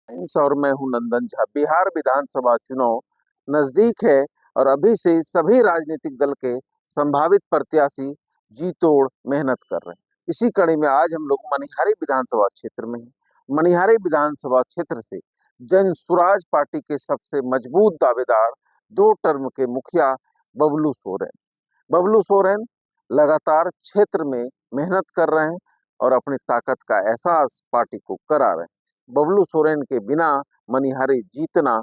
Times और मैं हूं नंदन झा। बिहार विधानसभा चुनाव नजदीक है और अभी से सभी राजनीतिक दल के संभावित प्रत्याशी जी तोड़ मेहनत कर रहे हैं। इसी कड़ी में आज हम लोग मनिहारी विधानसभा क्षेत्र में हैं। मनिहारी विधानसभा क्षेत्र से जन स्वराज पार्टी के सबसे मजबूत दावेदार 2 टर्म के मुखिया बबलू सोरेन बबलू सोरेन लगातार क्षेत्र में मेहनत कर रहे हैं और अपनी ताकत का एहसास पार्टी को करा रहे हैं। बबलू सोरेन के बिना मनिहारी जीतना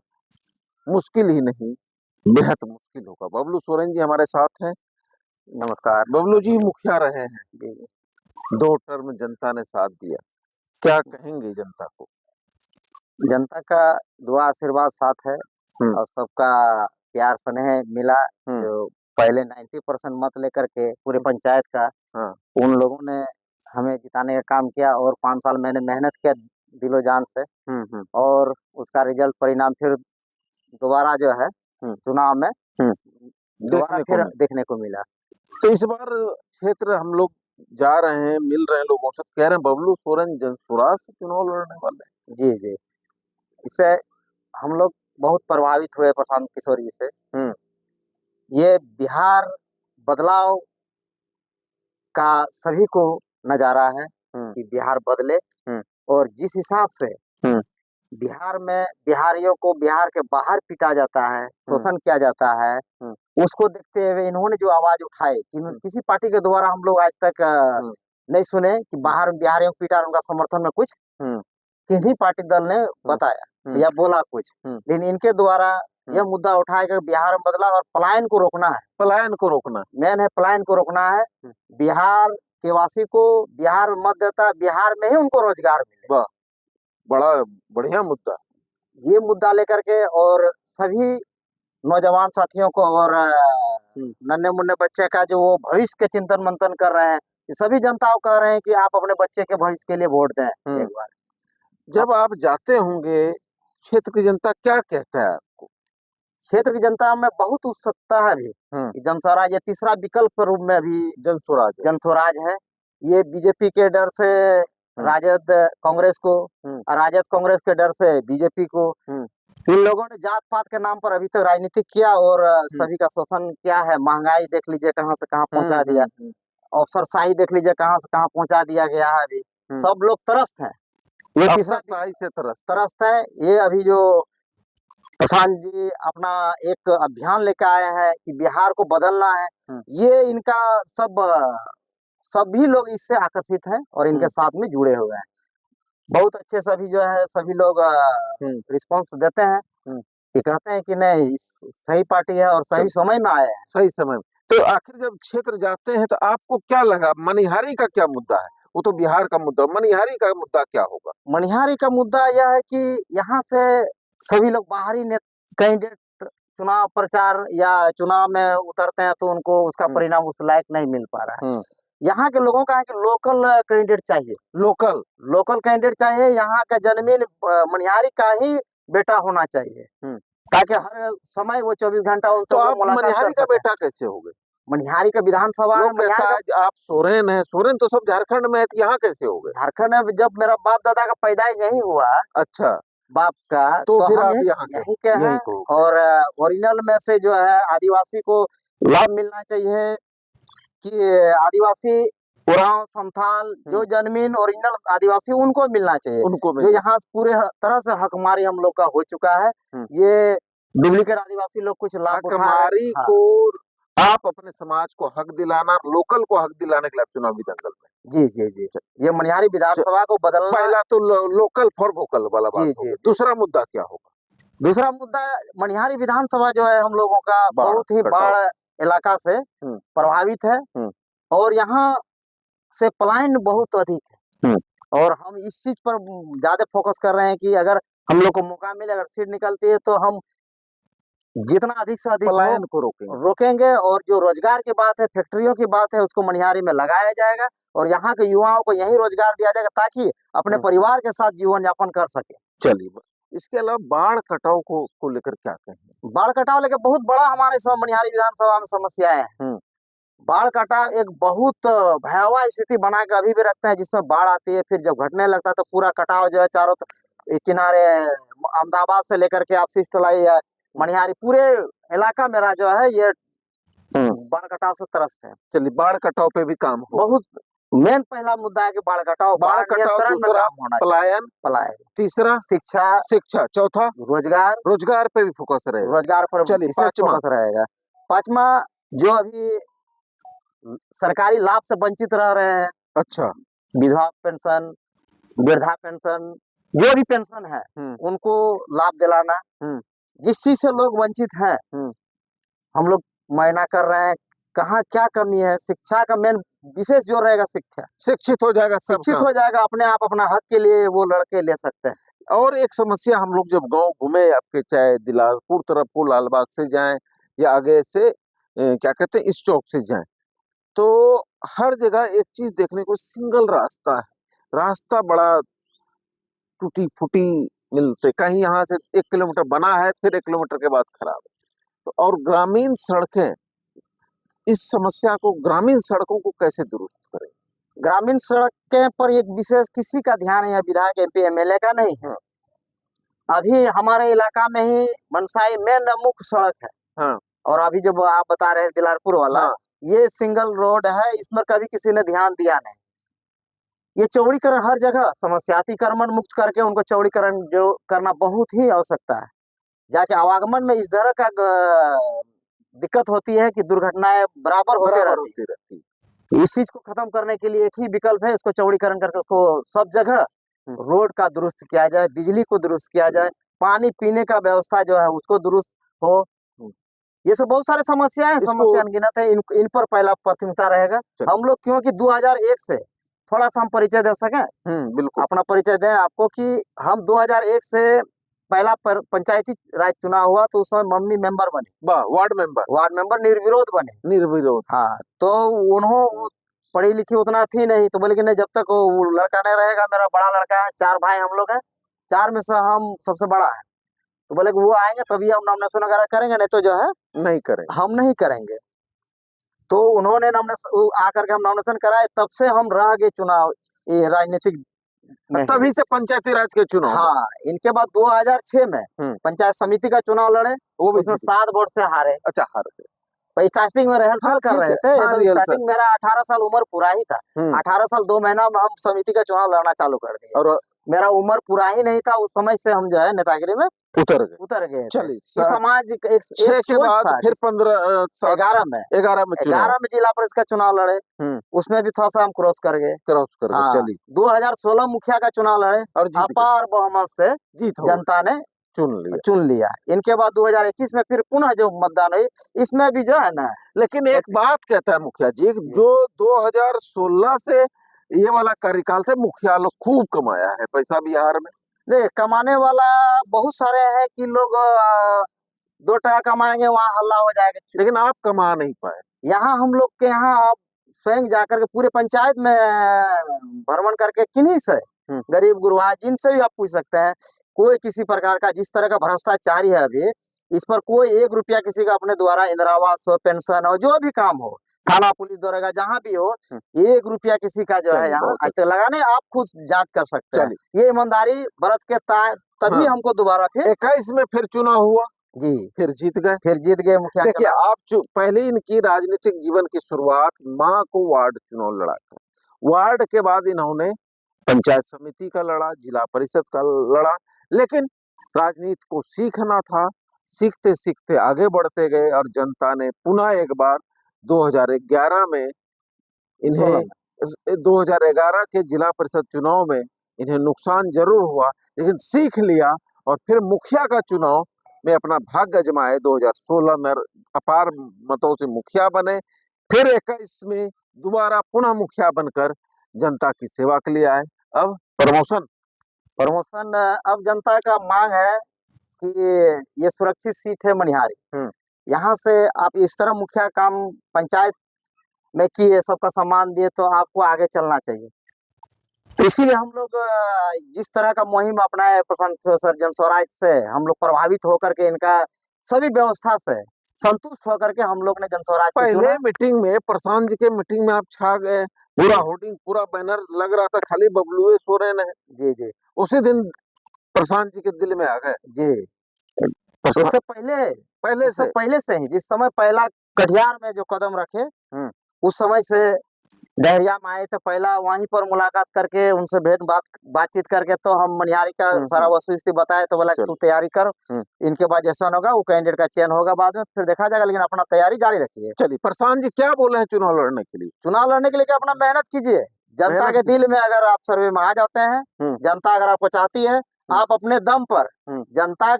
मुश्किल ही नहीं, बेहद मुश्किल होगा। बबलू सोरेन जी हमारे साथ हैं। नमस्कार। बबलू जी मुखिया रहे हैं, जी, 2 टर्म जनता ने साथ दिया, क्या कहेंगे जनता को? जनता का दुआ आशीर्वाद साथ है और सबका प्यार स्नेह मिला। जो पहले 90% मत लेकर के पूरे पंचायत का हाँ। उन लोगों ने हमें जिताने का काम किया और 5 साल मैंने मेहनत किया दिलो जान से और उसका रिजल्ट परिणाम फिर दोबारा जो है चुनाव में दोबारा फिर देखने को मिला। तो इस बार क्षेत्र हम लोग जा रहे हैं, मिल रहे हैं लोगों से, कह रहे हैं बबलू सोरेन जनसुराज से चुनाव लड़ने वाले हैं। जी जी, इससे हम लोग बहुत प्रभावित हुए प्रशांत किशोर जी से। ये बिहार बदलाव का सभी को नजारा है कि बिहार बदले और जिस हिसाब से बिहार में बिहारियों को बिहार के बाहर पीटा जाता है, शोषण किया जाता है, उसको देखते हुए इन्होंने जो आवाज उठाई कि किसी पार्टी के द्वारा हम लोग आज तक नहीं सुने कि बाहर में बिहारियों को पीटा, उनका समर्थन में कुछ किन्हीं पार्टी दल ने बताया या बोला कुछ, लेकिन इनके द्वारा यह मुद्दा उठाया कि बिहार में बदला और पलायन को रोकना है। पलायन को रोकना मेन है, पलायन को रोकना है। बिहार के वासी को बिहार मत देता, बिहार में ही उनको रोजगार मिले। बड़ा बढ़िया मुद्दा। ये मुद्दा लेकर के और सभी नौजवान साथियों को और नन्हे मुन्ने बच्चे का जो वो भविष्य के चिंतन मंथन कर रहे हैं, सभी जनता को कह रहे हैं कि आप अपने बच्चे के भविष्य के लिए वोट दें एक बार। जब आप जाते होंगे, क्षेत्र की जनता क्या कहता है आपको? क्षेत्र की जनता में बहुत उत्सुकता है अभी। जनस्वराज ये तीसरा विकल्प के रूप में अभी जनस्वराज है। ये बीजेपी के डर से राजद कांग्रेस को और राजद कांग्रेस के डर से बीजेपी को, इन लोगों ने जात पात के नाम पर अभी तक राजनीति किया और सभी का शोषण किया है। महंगाई देख लीजिए कहाँ से कहाँ पहुंचा दिया, अफसरशाही देख लीजिए कहाँ से कहाँ पहुंचा दिया गया है। अभी सब लोग त्रस्त हैं, ये तीसरा से त्रस्त है। ये अभी जो प्रशांत जी अपना एक अभियान लेकर आए हैं कि बिहार को बदलना है, ये इनका सभी लोग इससे आकर्षित हैं और इनके साथ में जुड़े हुए हैं। बहुत अच्छे सभी जो है सभी लोग रिस्पांस देते हैं कि कहते हैं कि नहीं सही पार्टी है और सही समय में आए हैं। सही समय में। तो आखिर जब क्षेत्र जाते हैं तो आपको क्या लगा, मनिहारी का क्या मुद्दा है? वो तो बिहार का मुद्दा, मनिहारी का मुद्दा क्या होगा? मनिहारी का मुद्दा यह है कि यहाँ से सभी लोग बाहरी कैंडिडेट चुनाव प्रचार या चुनाव में उतरते हैं तो उनको उसका परिणाम उस लायक नहीं मिल पा रहा है। यहाँ के लोगों का है कि लोकल कैंडिडेट चाहिए, लोकल कैंडिडेट चाहिए। यहाँ का जन्मीन मनिहारी का ही बेटा होना चाहिए ताकि हर समय वो 24 घंटा उनसे मनिहारी का बेटा कैसे हो गए? मनिहारी का विधानसभा आप सोरेन है, सोरेन तो सब झारखंड में है, यहाँ कैसे हो गए? झारखंड में जब मेरा बाप दादा का पैदाइश यही हुआ। अच्छा, बाप का तो फिर हम आप यही के हैं और ओरिजिनल में से जो है आदिवासी को लाभ मिलना चाहिए कि आदिवासी उरांव संथाल जो जन्मीन ओरिजिनल आदिवासी उनको मिलना चाहिए, जो यहाँ पूरे तरह से हकमारी हम लोग का हो चुका है। ये डुप्लीकेट आदिवासी लोग कुछ लाभ हकमारी को आप अपने समाज को हक दिलाना, लोकल को हक दिलाने के लिए चुनावी दंगल में। जी जी जी, ये मनिहारी विधानसभा को बदलना। पहला तो लोकल फॉर वोकल वाला बात हो गई। दूसरा मुद्दा क्या होगा? दूसरा मुद्दा मनिहारी विधानसभा जो है हम लोगों का बहुत ही बाढ़ इलाका से प्रभावित है और यहाँ से पलायन बहुत अधिक है और हम इस चीज पर ज्यादा फोकस कर रहे हैं कि अगर हम लोग को मौका मिले, अगर सीट निकलती है तो हम जितना अधिक से अधिक पलायन को रोकेंगे और जो रोजगार की बात है, फैक्ट्रियों की बात है, उसको मनिहारी में लगाया जाएगा और यहाँ के युवाओं को यही रोजगार दिया जाएगा ताकि अपने परिवार के साथ जीवन यापन कर सके। चलिए, इसके अलावा बाढ़ कटाव को लेकर क्या कहें? बाढ़ कटाव लेकर बहुत बड़ा हमारे मनिहारी विधानसभा में समस्याएं हैं। बाढ़ कटाव एक बहुत भयावह स्थिति बना के अभी भी रखते हैं, जिसमें बाढ़ आती है फिर जब घटने लगता है तो पूरा कटाव जो है चारों किनारे अहमदाबाद से लेकर के आप सिस्टलाई है मनिहारी पूरे इलाका मेरा जो है ये बाढ़ कटाव से त्रस्त है। चलिए, बाढ़ कटाव पे भी काम हो। बहुत मेन पहला मुद्दा है कि बाढ़ कटाव नियंत्रण में काम होना चाहिए। पलायन, तीसरा शिक्षा, चौथा रोजगार पे भी फोकस रहेगा। रोजगार पर विशेष फोकस रहेगा। पांचवा, जो अभी सरकारी लाभ से वंचित रह रहे हैं, अच्छा, विधवा पेंशन, वृद्धा पेंशन, जो भी पेंशन है उनको लाभ दिलाना। जिस चीज से लोग वंचित हैं हम लोग मुआयना कर रहे हैं, कहाँ क्या कमी है। शिक्षा का मेन विशेष जोर रहेगा। शिक्षा, शिक्षित हो जाएगा अपने आप, अपना हक के लिए वो लड़के ले सकते हैं। और एक समस्या, हम लोग जब गांव घूमे आपके, चाहे दिलारपुर तरफ को लालबाग से जाएं या आगे से क्या कहते हैं इस चौक से जाएं, तो हर जगह एक चीज देखने को, सिंगल रास्ता है। रास्ता बड़ा टूटी फूटी मिलते, कहीं यहाँ से 1 किलोमीटर बना है, फिर 1 किलोमीटर के बाद खराब है। तो और ग्रामीण सड़कें, इस समस्या को, ग्रामीण सड़कों को कैसे दुरुस्त करें? ग्रामीण सड़कें पर एक विशेष किसी का ध्यान है, विधायक MP MLA का नहीं है। अभी हमारे इलाका में ही मनसाई मेन मुख्य सड़क है। और अभी जो आप बता रहे हैं दिलारपुर वाला, ये सिंगल रोड है, इस पर कभी किसी ने ध्यान दिया नहीं। ये चौड़ीकरण हर जगह समस्या, अतिक्रमण मुक्त करके उनको चौड़ीकरण जो करना बहुत ही आवश्यकता है। जाके आवागमन में इस तरह का दिक्कत होती है कि दुर्घटनाएं बराबर होते रहती है। इस चीज को खत्म करने के लिए एक ही विकल्प है, इसको चौड़ीकरण करके उसको सब जगह रोड का दुरुस्त किया जाए, बिजली को दुरुस्त किया जाए, पानी पीने का व्यवस्था जो है उसको दुरुस्त हो। ये सब बहुत सारे समस्याएं, समस्या अनगिनत है, इन पर पहला प्राथमिकता रहेगा। हम लोग क्योंकि 2001 से थोड़ा सा हम परिचय दे सकें, बिल्कुल अपना परिचय दें आपको कि हम 2001 से पहला पंचायती राज चुनाव हुआ तो उसमें मम्मी मेंबर बने, वार्ड मेंबर निर्विरोध बने। हाँ, तो उन्होंने पढ़ी लिखी उतना थी नहीं, तो बोले कि नहीं, जब तक वो लड़का नहीं रहेगा, मेरा बड़ा लड़का है, 4 भाई हम लोग हैं, 4 में से हम सबसे बड़ा है, तो बोले कि वो आएंगे तभी हम नॉमिनेशन वगैरह करेंगे, नहीं तो जो है हम नहीं करेंगे। तो उन्होंने आकर के हम नॉमिनेशन कराए, तब से हम रह गए चुनाव, ये राजनीतिक तभी से पंचायती राज के चुनाव। हाँ, इनके बाद 2006 में पंचायत समिति का चुनाव लड़े, वो उसमें 7 वोट से हारे। अच्छा, हारे। स्टार्टिंग में रिहर्सल कर रहे थे, स्टार्टिंग मेरा 18 साल उम्र पूरा ही था। 18 साल 2 महीना में हम समिति का चुनाव लड़ना चालू कर दिए, और मेरा उम्र पूरा ही नहीं था उस समय से हम जो है नेतागिरी में उतर गए। चलिए, समाज एक के बाद फिर 11 में जिला परिषद का चुनाव लड़े, उसमें भी थोड़ा सा हम क्रॉस कर गए। चलिए, 2016 मुखिया का चुनाव लड़े और अपार बहुमत से जनता ने चुन लिया। इनके बाद 2021 में फिर पुनः जो मतदान हुई, इसमें भी जो है ना, लेकिन एक बात कहता है मुखिया जी, जो 2016 से ये वाला कार्यकाल से मुखिया लोग खूब कमाया है पैसा बिहार में। देख, कमाने वाला बहुत सारे हैं कि लोग 2 टका कमाएंगे वहाँ हल्ला हो जाएगा, लेकिन आप कमा नहीं पाए। यहाँ हम लोग के यहाँ आप स्वयं जाकर के पूरे पंचायत में भ्रमण करके किन्हीं से, गरीब गुरबा जिनसे भी आप पूछ सकते हैं, कोई किसी प्रकार का जिस तरह का भ्रष्टाचारी है अभी, इस पर कोई 1 रुपया किसी का अपने द्वारा इंदिरा आवास हो, पेंशन हो, जो भी काम हो, थाना पुलिस दरोगा जहाँ भी हो, 1 रुपया किसी का जो है यहाँ आज तक लगाने, आप खुद जांच कर सकते हैं। ये ईमानदारी बरत के तभी हमको दोबारा फिर 21 में फिर चुनाव हुआ जी, फिर जीत गए मुखिया। देखिए, आप पहले इनकी राजनीतिक जीवन की शुरुआत माँ को वार्ड चुनाव लड़ा था, वार्ड के बाद इन्होंने पंचायत समिति का लड़ा, जिला परिषद का लड़ा, लेकिन राजनीति को सीखना था, सीखते सीखते आगे बढ़ते गए, और जनता ने पुनः एक बार 2011 में इन्हें 2011 के जिला परिषद चुनाव में इन्हें नुकसान जरूर हुआ, लेकिन सीख लिया और फिर मुखिया का चुनाव में अपना भाग्य आजमाए। 2016 में अपार मतों से मुखिया बने, फिर 21 में दोबारा पुनः मुखिया बनकर जनता की सेवा के लिए आए। अब प्रमोशन अब जनता का मांग है कि ये सुरक्षित सीट है मनिहारी, यहाँ से आप इस तरह मुखिया काम पंचायत में किए, सबका सम्मान दिए, तो आपको आगे चलना चाहिए। तो इसीलिए हम लोग जिस तरह का मुहिम अपनाए प्रशांत जन स्वराज से, हम लोग प्रभावित होकर के इनका सभी व्यवस्था से संतुष्ट होकर के हम लोग ने जन स्वराज पहले मीटिंग में, प्रशांत जी के मीटिंग में आप छा गए, पूरा होर्डिंग, पूरा बैनर लग रहा था, खाली बबलुए सोरेन है। जी, उसी दिन प्रशांत जी के दिल में आ गए जी। इससे पहले से ही जिस समय पहला कटिहार में जो कदम रखे, उस समय से डहरिया में आए थे, पहला वहीं पर मुलाकात करके उनसे बातचीत करके तो हम मनिहारी का सारा वस्तुस्थिति बताए, तो बोला तू तैयारी कर, इनके बाद जैसा होगा वो कैंडिडेट का चयन होगा, बाद में फिर देखा जाएगा, लेकिन अपना तैयारी जारी रखिए। चलिए, प्रशांत जी क्या बोले हैं चुनाव लड़ने के लिए? चुनाव लड़ने के लिए क्या, अपना मेहनत कीजिए, जनता के दिल में अगर आप सर्वे में आ जाते हैं, जनता अगर आपको चाहती है, आप अपने दम पर जनता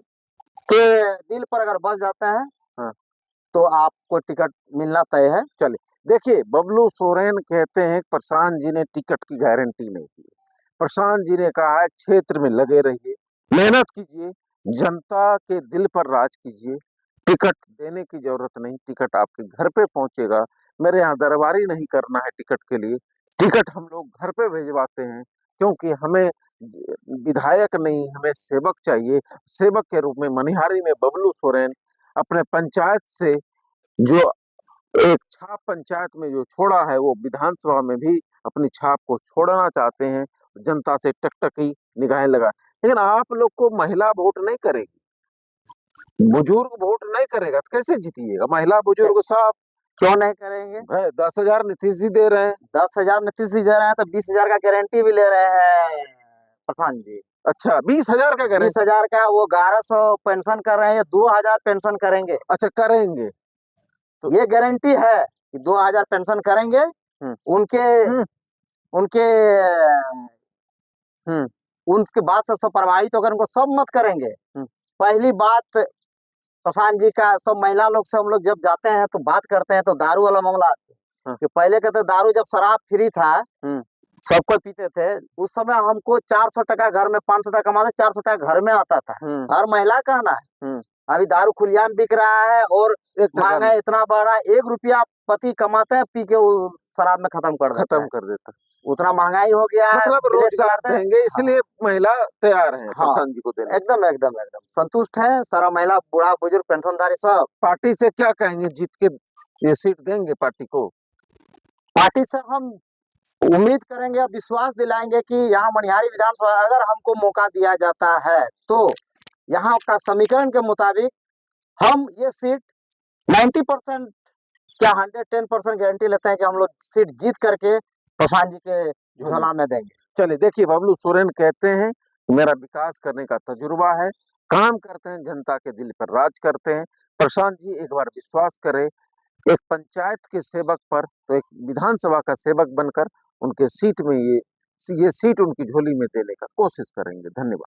के दिल पर अगर बस जाते हैं, तो आपको टिकट मिलना तय है। चलिए, देखिए, बबलू सोरेन कहते हैं प्रशांत जी ने टिकट की गारंटी नहीं दी। प्रशांत जी ने कहा है क्षेत्र में लगे रहिए, मेहनत कीजिए, जनता के दिल पर राज कीजिए, टिकट देने की जरूरत नहीं, टिकट आपके घर पे पहुंचेगा। मेरे यहाँ दरबारी नहीं करना है टिकट के लिए, टिकट हम लोग घर पे भेजवाते हैं, क्योंकि हमें विधायक नहीं, हमें सेवक चाहिए। सेवक के रूप में मनिहारी में बबलू सोरेन अपने पंचायत से जो एक छाप पंचायत में जो छोड़ा है, वो विधानसभा में भी अपनी छाप को छोड़ना चाहते हैं, जनता से टकटकी निगाहें लगा। लेकिन आप लोग को महिला वोट नहीं करेगी, बुजुर्ग वोट नहीं करेगा, तो कैसे जीतिएगा? महिला बुजुर्ग साहब क्यों नहीं करेंगे? 10,000 नीतीश जी दे रहे हैं, 10,000 नीतीश जी दे रहे हैं, तो 20,000 का गारंटी भी ले रहे हैं प्रधान जी। अच्छा, 20,000 का गारंटी? 20,000 का, वो 1100 पेंशन कर रहे हैं, 2,000 पेंशन करेंगे। अच्छा, करेंगे, तो ये गारंटी है कि 2,000 पेंशन करेंगे। उनके बात से सब प्रभावित होकर उनको सब मत करेंगे। पहली बात, प्रशांत जी का सब महिला लोग से हम लोग जब जाते हैं तो बात करते हैं, तो दारू वाला मामला आते कि पहले कहते दारू जब शराब फ्री था, सब कोई पीते थे, उस समय हमको 400 टका घर में, 500 टका कमाते, 400 टका घर में आता था। हर महिला कहना है अभी दारू खुलियाम बिक रहा है, और महंगाई इतना बढ़ा, 1 रुपया पति कमाते हैं, पी के वो शराब में खत्म कर देता। उतना महंगाई हो गया है, मतलब रोजगार देंगे, इसलिए महिला तैयार है प्रशांत जी को देने। एकदम संतुष्ट है सारा महिला, बूढ़ा बुजुर्ग, पेंशनधारी सब। पार्टी से क्या कहेंगे, जीत के ये सीट देंगे पार्टी को? पार्टी से हम उम्मीद करेंगे, अब विश्वास दिलाएंगे कि यहाँ मनिहारी विधानसभा अगर हमको मौका दिया जाता है, तो यहाँ का समीकरण के मुताबिक हम ये सीट 90% क्या 110% गारंटी लेते हैं कि हम लोग सीट जीत करके प्रशांत जी के झोला में देंगे। चलिए, देखिए, बबलू सोरेन कहते हैं मेरा विकास करने का तजुर्बा है, काम करते हैं, जनता के दिल पर राज करते हैं। प्रशांत जी एक बार विश्वास करें, एक पंचायत के सेवक पर तो एक विधानसभा का सेवक बनकर उनके सीट में ये सीट उनकी झोली में देने का कोशिश करेंगे। धन्यवाद।